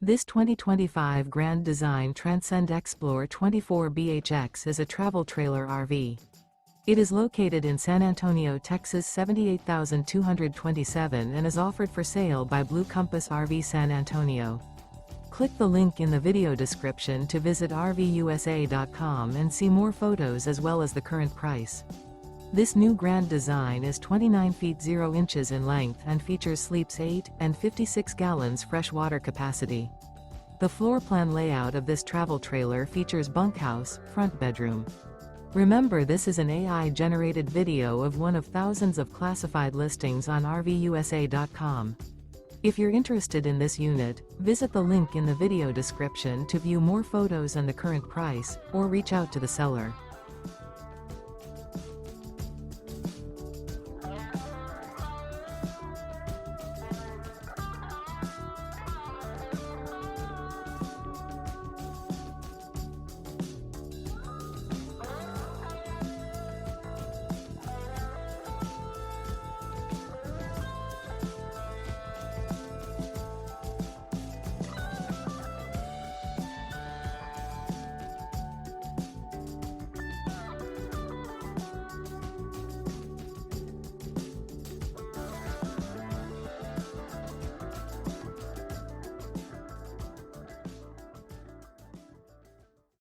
This 2025 Grand Design Transcend Xplor 24BHX is a travel trailer RV. It is located in San Antonio, Texas 78227 and is offered for sale by Blue Compass RV San Antonio. Click the link in the video description to visit RVUSA.com and see more photos as well as the current price. This new Grand Design is 29 feet 0 inches in length and features sleeps 8 and 56 gallons fresh water capacity. The floor plan layout of this travel trailer features bunkhouse, front bedroom. Remember, this is an AI-generated video of one of thousands of classified listings on RVUSA.com. If you're interested in this unit, visit the link in the video description to view more photos and the current price, or reach out to the seller.